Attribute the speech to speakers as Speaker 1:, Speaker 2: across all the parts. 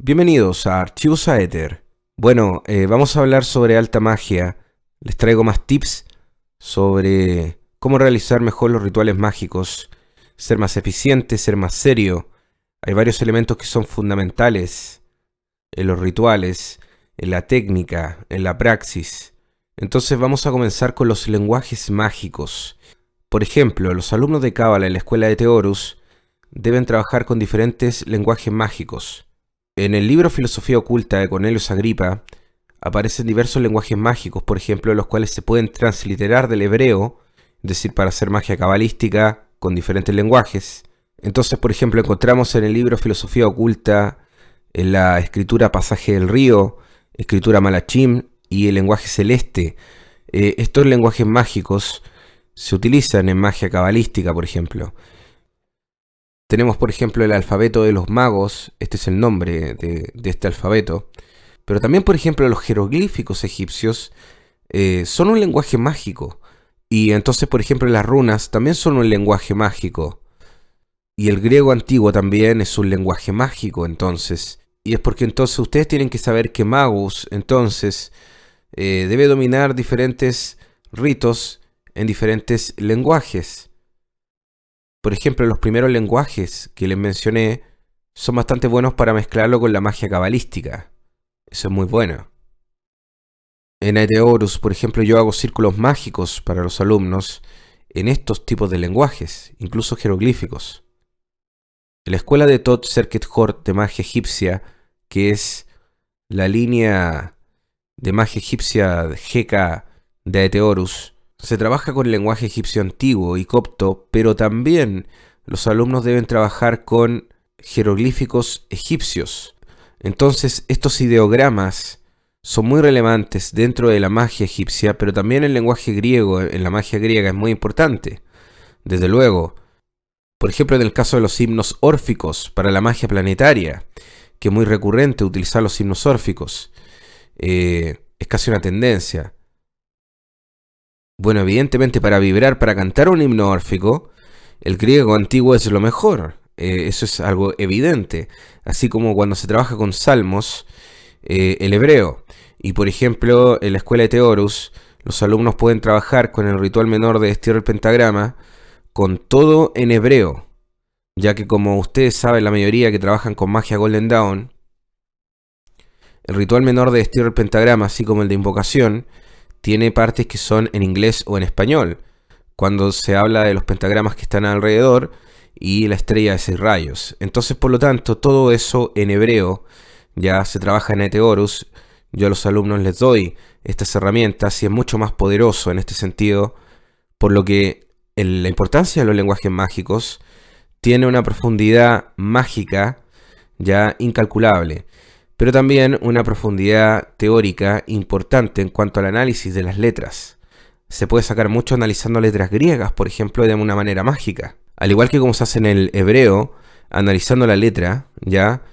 Speaker 1: Bienvenidos a Archivos Aether. Bueno, vamos a hablar sobre alta magia. Les traigo más tips sobre cómo realizar mejor los rituales mágicos, ser más eficiente, ser más serio. Hay varios elementos que son fundamentales en los rituales, en la técnica, en la praxis. Entonces vamos a comenzar con los lenguajes mágicos. Por ejemplo, los alumnos de Cábala en la escuela de Horus deben trabajar con diferentes lenguajes mágicos. En el libro Filosofía Oculta de Cornelius Agripa aparecen diversos lenguajes mágicos, por ejemplo, los cuales se pueden transliterar del hebreo, es decir, para hacer magia cabalística con diferentes lenguajes. Entonces, por ejemplo, encontramos en el libro Filosofía Oculta, en la escritura Pasaje del Río, escritura Malachim y el lenguaje celeste. Estos lenguajes mágicos se utilizan en magia cabalística, por ejemplo. Tenemos, por ejemplo, el alfabeto de los magos, este es el nombre de este alfabeto. Pero también, por ejemplo, los jeroglíficos egipcios son un lenguaje mágico. Y entonces, por ejemplo, las runas también son un lenguaje mágico. Y el griego antiguo también es un lenguaje mágico, entonces. Y es porque entonces ustedes tienen que saber que Magus, entonces, debe dominar diferentes ritos en diferentes lenguajes. Por ejemplo, los primeros lenguajes que les mencioné son bastante buenos para mezclarlo con la magia cabalística. Eso es muy bueno. En Horus, por ejemplo, yo hago círculos mágicos para los alumnos en estos tipos de lenguajes, incluso jeroglíficos. En la escuela de Tot Serket Hort de magia egipcia, que es la línea de magia egipcia GK de Horus, se trabaja con el lenguaje egipcio antiguo y copto, pero también los alumnos deben trabajar con jeroglíficos egipcios. Entonces, estos ideogramas son muy relevantes dentro de la magia egipcia, pero también el lenguaje griego, en la magia griega, es muy importante. Desde luego, por ejemplo, en el caso de los himnos órficos para la magia planetaria, que es muy recurrente utilizar los himnos órficos, es casi una tendencia. Bueno, evidentemente para vibrar, para cantar un himno órfico, el griego antiguo es lo mejor. Eso es algo evidente. Así como cuando se trabaja con salmos, el hebreo. Y por ejemplo, en la escuela de Horus, los alumnos pueden trabajar con el ritual menor de destierro del pentagrama, con todo en hebreo. Ya que como ustedes saben, la mayoría que trabajan con magia Golden Dawn, el ritual menor de destierro del pentagrama, así como el de invocación, tiene partes que son en inglés o en español, cuando se habla de los pentagramas que están alrededor y la estrella de 6 rayos. Entonces, por lo tanto, todo eso en hebreo ya se trabaja en Horus. Yo a los alumnos les doy estas herramientas y es mucho más poderoso en este sentido, por lo que la importancia de los lenguajes mágicos tiene una profundidad mágica ya incalculable, pero también una profundidad teórica importante en cuanto al análisis de las letras. Se puede sacar mucho analizando letras griegas, por ejemplo, de una manera mágica. Al igual que como se hace en el hebreo, analizando la letra, ¿ya?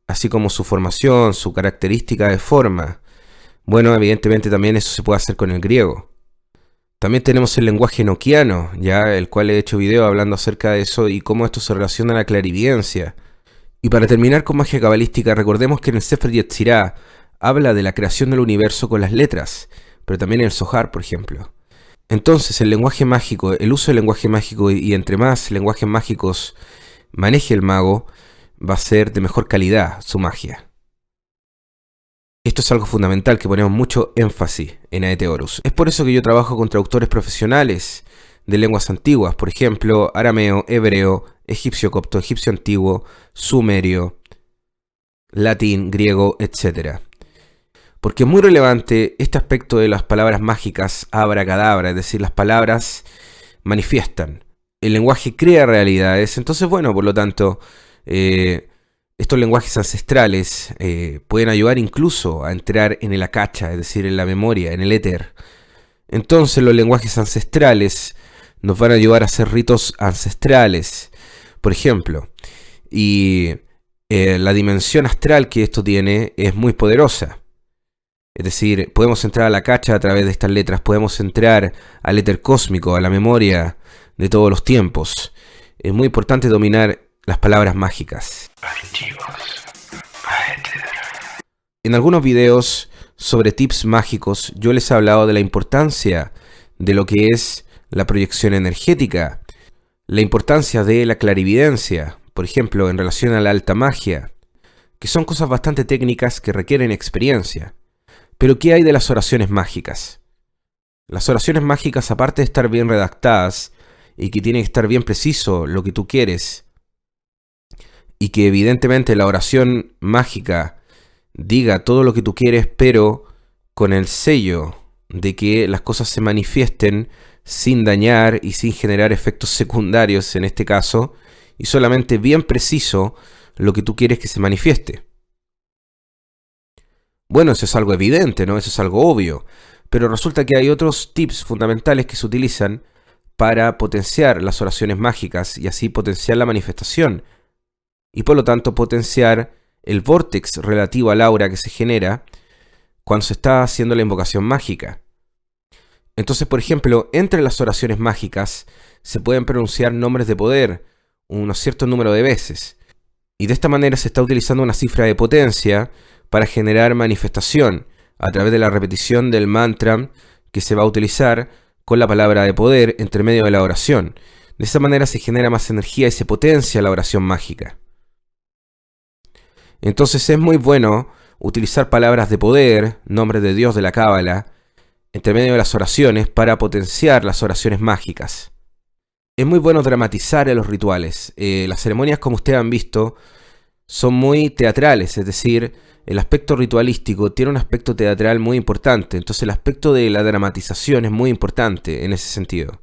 Speaker 1: Así como su formación, su característica de forma. Bueno, evidentemente también eso se puede hacer con el griego. También tenemos el lenguaje enoquiano, ¿ya? El cual he hecho video hablando acerca de eso y cómo esto se relaciona a la clarividencia. Y para terminar con magia cabalística, recordemos que en el Sefer Yetzirah habla de la creación del universo con las letras, pero también en el Zohar, por ejemplo. Entonces, el lenguaje mágico, el uso del lenguaje mágico y entre más lenguajes mágicos maneje el mago, va a ser de mejor calidad su magia. Esto es algo fundamental que ponemos mucho énfasis en Horus. Es por eso que yo trabajo con traductores profesionales de lenguas antiguas, por ejemplo, arameo, hebreo, egipcio copto, egipcio antiguo, sumerio, latín, griego, etc. Porque es muy relevante este aspecto de las palabras mágicas, abracadabra, es decir, las palabras manifiestan. El lenguaje crea realidades, entonces bueno, por lo tanto, estos lenguajes ancestrales pueden ayudar incluso a entrar en el akacha, es decir, en la memoria, en el éter. Entonces los lenguajes ancestrales nos van a ayudar a hacer ritos ancestrales, por ejemplo. Y la dimensión astral que esto tiene es muy poderosa. Es decir, podemos entrar a la cacha a través de estas letras, podemos entrar al éter cósmico, a la memoria de todos los tiempos. Es muy importante dominar las palabras mágicas.
Speaker 2: Archivos Aether.
Speaker 1: En algunos videos sobre tips mágicos yo les he hablado de la importancia de lo que es la proyección energética, la importancia de la clarividencia, por ejemplo, en relación a la alta magia, que son cosas bastante técnicas que requieren experiencia. Pero ¿qué hay de las oraciones mágicas? Las oraciones mágicas, aparte de estar bien redactadas y que tiene que estar bien preciso lo que tú quieres, y que evidentemente la oración mágica diga todo lo que tú quieres, pero con el sello de que las cosas se manifiesten sin dañar y sin generar efectos secundarios en este caso, y solamente bien preciso lo que tú quieres que se manifieste. Bueno, eso es algo evidente, ¿no? Eso es algo obvio. Pero resulta que hay otros tips fundamentales que se utilizan para potenciar las oraciones mágicas y así potenciar la manifestación. Y por lo tanto potenciar el vórtex relativo al aura que se genera cuando se está haciendo la invocación mágica. Entonces, por ejemplo, entre las oraciones mágicas se pueden pronunciar nombres de poder un cierto número de veces. Y de esta manera se está utilizando una cifra de potencia para generar manifestación a través de la repetición del mantra que se va a utilizar con la palabra de poder entre medio de la oración. De esa manera se genera más energía y se potencia la oración mágica. Entonces es muy bueno utilizar palabras de poder, nombres de Dios de la Cábala, entre medio de las oraciones para potenciar las oraciones mágicas. Es muy bueno dramatizar en los rituales. Las ceremonias, como ustedes han visto, son muy teatrales, es decir, el aspecto ritualístico tiene un aspecto teatral muy importante, entonces el aspecto de la dramatización es muy importante en ese sentido.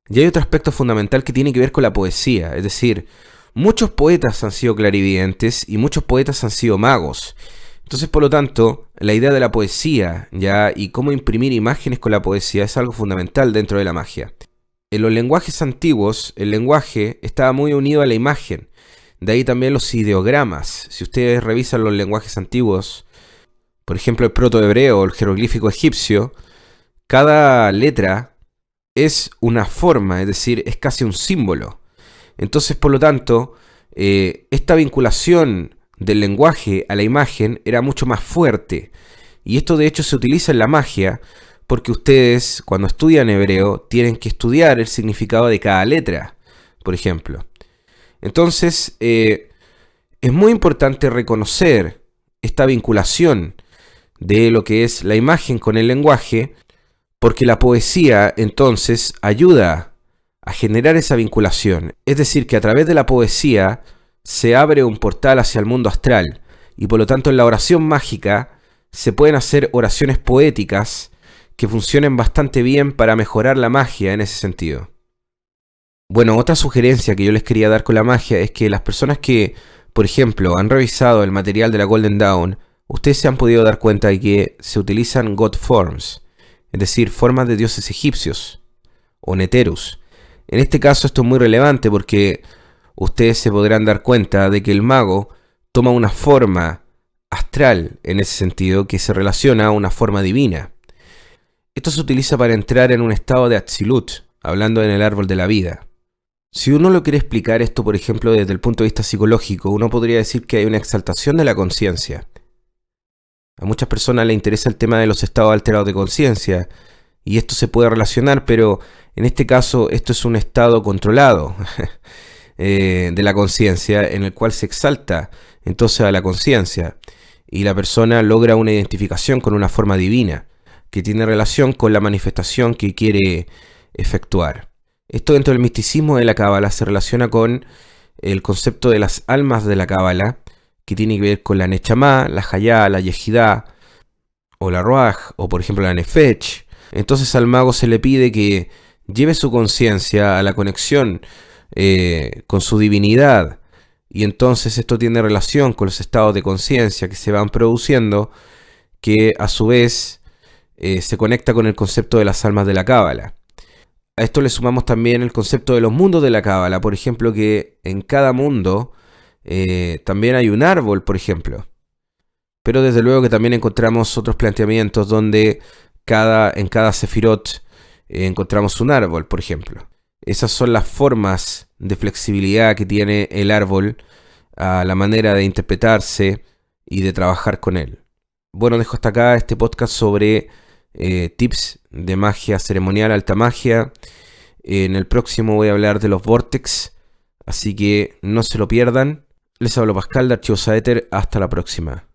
Speaker 1: Y hay otro aspecto fundamental que tiene que ver con la poesía, es decir, muchos poetas han sido clarividentes y muchos poetas han sido magos. Entonces, por lo tanto, la idea de la poesía, ¿ya? Y cómo imprimir imágenes con la poesía es algo fundamental dentro de la magia. En los lenguajes antiguos, el lenguaje estaba muy unido a la imagen. De ahí también los ideogramas. Si ustedes revisan los lenguajes antiguos, por ejemplo el protohebreo o el jeroglífico egipcio, cada letra es una forma, es decir, es casi un símbolo. Entonces, por lo tanto, esta vinculación del lenguaje a la imagen era mucho más fuerte. Y esto de hecho se utiliza en la magia porque ustedes, cuando estudian hebreo, tienen que estudiar el significado de cada letra, por ejemplo. Entonces, es muy importante reconocer esta vinculación de lo que es la imagen con el lenguaje, porque la poesía entonces ayuda a generar esa vinculación. Es decir, que a través de la poesía se abre un portal hacia el mundo astral, y por lo tanto en la oración mágica se pueden hacer oraciones poéticas que funcionen bastante bien para mejorar la magia en ese sentido. Bueno, otra sugerencia que yo les quería dar con la magia es que las personas que, por ejemplo, han revisado el material de la Golden Dawn, ustedes se han podido dar cuenta de que se utilizan God Forms, es decir, formas de dioses egipcios, o Neterus. En este caso esto es muy relevante porque ustedes se podrán dar cuenta de que el mago toma una forma astral, en ese sentido, que se relaciona a una forma divina. Esto se utiliza para entrar en un estado de Atzilut, hablando en el árbol de la vida. Si uno lo quiere explicar esto, por ejemplo, desde el punto de vista psicológico, uno podría decir que hay una exaltación de la conciencia. A muchas personas les interesa el tema de los estados alterados de conciencia, y esto se puede relacionar, pero en este caso esto es un estado controlado de la conciencia, en el cual se exalta entonces a la conciencia, y la persona logra una identificación con una forma divina, que tiene relación con la manifestación que quiere efectuar. Esto dentro del misticismo de la Cábala se relaciona con el concepto de las almas de la Cábala, que tiene que ver con la Nechamá, la Hayá, la Yehidá, o la Ruach, o por ejemplo la Nefech. Entonces al mago se le pide que lleve su conciencia a la conexión con su divinidad, y entonces esto tiene relación con los estados de conciencia que se van produciendo, que a su vez se conecta con el concepto de las almas de la Cábala. A esto le sumamos también el concepto de los mundos de la Cábala, por ejemplo, que en cada mundo también hay un árbol, por ejemplo. Pero desde luego que también encontramos otros planteamientos donde en cada sefirot encontramos un árbol, por ejemplo. Esas son las formas de flexibilidad que tiene el árbol a la manera de interpretarse y de trabajar con él. Bueno, dejo hasta acá este podcast sobre tips de magia ceremonial, alta magia. En el próximo voy a hablar de los Vortex, así que no se lo pierdan. Les hablo Pascal de Archivos Aether. Hasta la próxima.